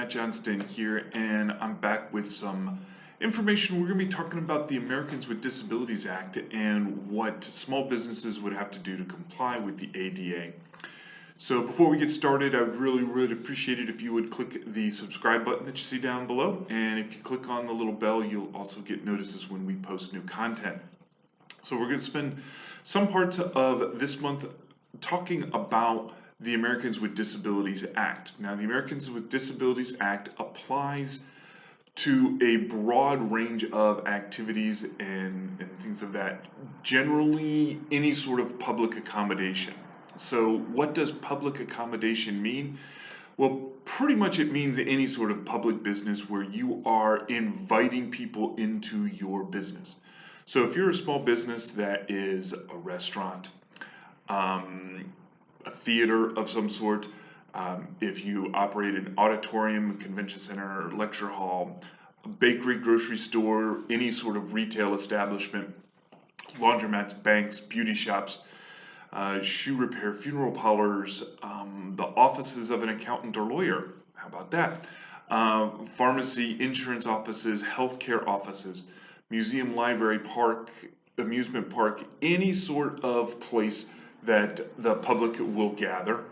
Matt Johnston here, and I'm back with some information. We're going to be talking about the Americans with Disabilities Act and what small businesses would have to do to comply with the ADA. So before we get started, I would really appreciate it if you would click the subscribe button that you see down below, and if you click on the little bell, you'll also get notices when we post new content. So we're going to spend some parts of this month talking about the Americans with Disabilities Act. Now, the Americans with Disabilities Act applies to a broad range of activities and things of that, generally any sort of public accommodation. So what does public accommodation mean? Well, pretty much it means any sort of public business where you are inviting people into your business. So if you're a small business that is a restaurant, a theater of some sort, if you operate an auditorium, a convention center, lecture hall, a bakery, grocery store, any sort of retail establishment, laundromats, banks, beauty shops, shoe repair, funeral parlors, the offices of an accountant or lawyer, how about that? Pharmacy, insurance offices, healthcare offices, museum, library, park, amusement park, any sort of place that the public will gather.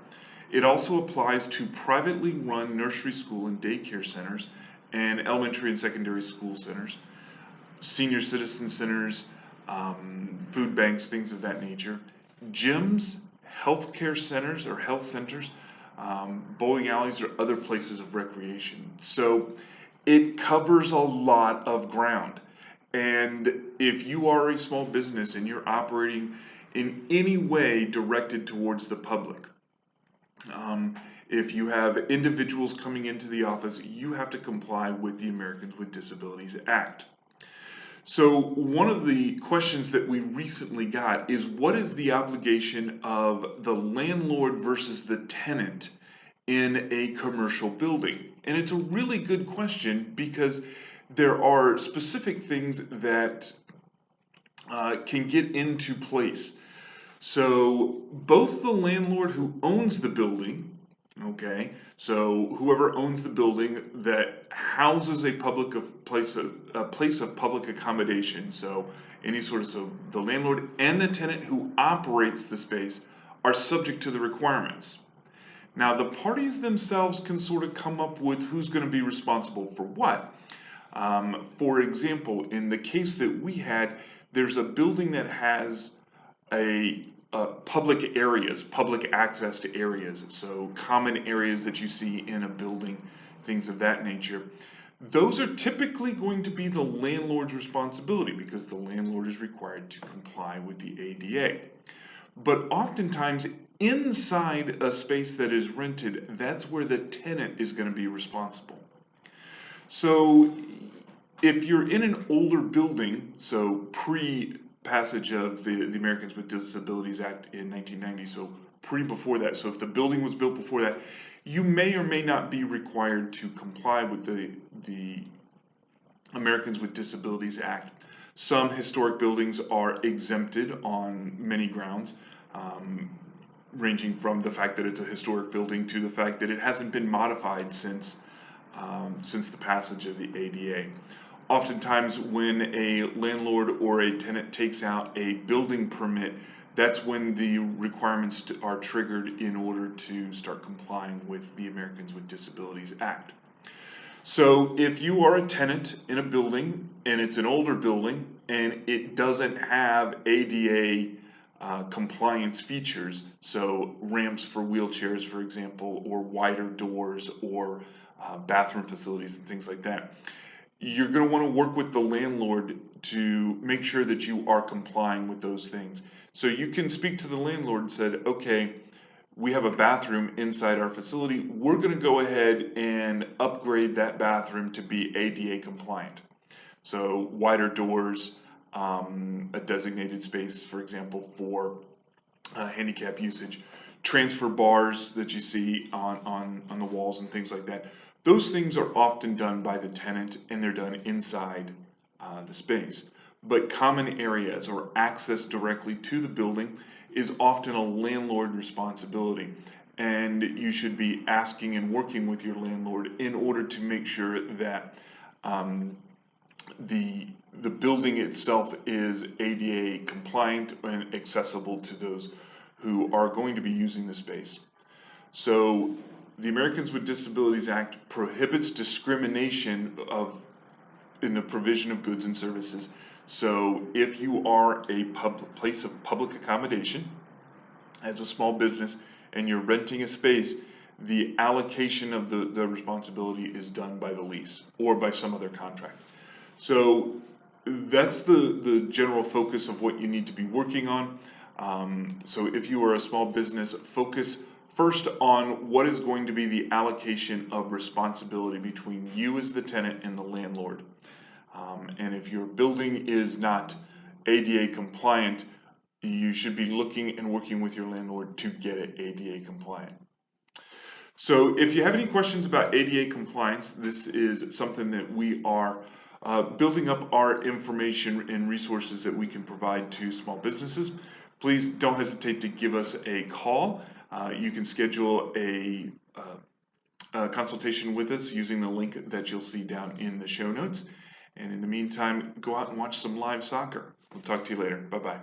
It also applies to privately run nursery school and daycare centers and elementary and secondary school centers, senior citizen centers, food banks, things of that nature, gyms, healthcare centers or health centers, bowling alleys or other places of recreation. So it covers a lot of ground. And if you are a small business and you're operating in any way directed towards the public, if you have individuals coming into the office, you have to comply with the Americans with Disabilities Act. So one of the questions that we recently got is, what is the obligation of the landlord versus the tenant in a commercial building? And it's a really good question because there are specific things that can get into place. So both the landlord who owns the building, okay, so whoever owns the building that houses a place of public accommodation, so any sort of, so the landlord and the tenant who operates the space are subject to the requirements. Now the parties themselves can sort of come up with who's going to be responsible for what. For example, in the case that we had, there's a building that has public areas, public access to areas, so common areas that you see in a building, things of that nature. Those are typically going to be the landlord's responsibility because the landlord is required to comply with the ADA. But oftentimes inside a space that is rented, that's where the tenant is going to be responsible. So if you're in an older building, so pre-passage of the Americans with Disabilities Act in 1990, so before that, so if the building was built before that, you may or may not be required to comply with the Americans with Disabilities Act. Some historic buildings are exempted on many grounds, ranging from the fact that it's a historic building to the fact that it hasn't been modified since the passage of the ADA. Oftentimes when a landlord or a tenant takes out a building permit, that's when the requirements are triggered in order to start complying with the Americans with Disabilities Act. So if you are a tenant in a building and it's an older building and it doesn't have ADA compliance features, so ramps for wheelchairs, for example, or wider doors or bathroom facilities and things like that, you're going to want to work with the landlord to make sure that you are complying with those things. So you can speak to the landlord and said, okay, we have a bathroom inside our facility. We're going to go ahead and upgrade that bathroom to be ADA compliant. So wider doors, a designated space, for example, for handicap usage, transfer bars that you see on the walls and things like that. Those things are often done by the tenant and they're done inside the space. But common areas or access directly to the building is often a landlord responsibility. and you should be asking and working with your landlord in order to make sure that the building itself is ADA compliant and accessible to those who are going to be using the space. So the Americans with Disabilities Act prohibits discrimination in the provision of goods and services. So if you are a place of public accommodation as a small business and you're renting a space, the allocation of the responsibility is done by the lease or by some other contract. So that's the general focus of what you need to be working on. So if you are a small business, focus first on what is going to be the allocation of responsibility between you as the tenant and the landlord. And if your building is not ADA compliant, you should be looking and working with your landlord to get it ADA compliant. So if you have any questions about ADA compliance, this is something that we are building up our information and resources that we can provide to small businesses. Please don't hesitate to give us a call. You can schedule a consultation with us using the link that you'll see down in the show notes. And in the meantime, go out and watch some live soccer. We'll talk to you later. Bye-bye.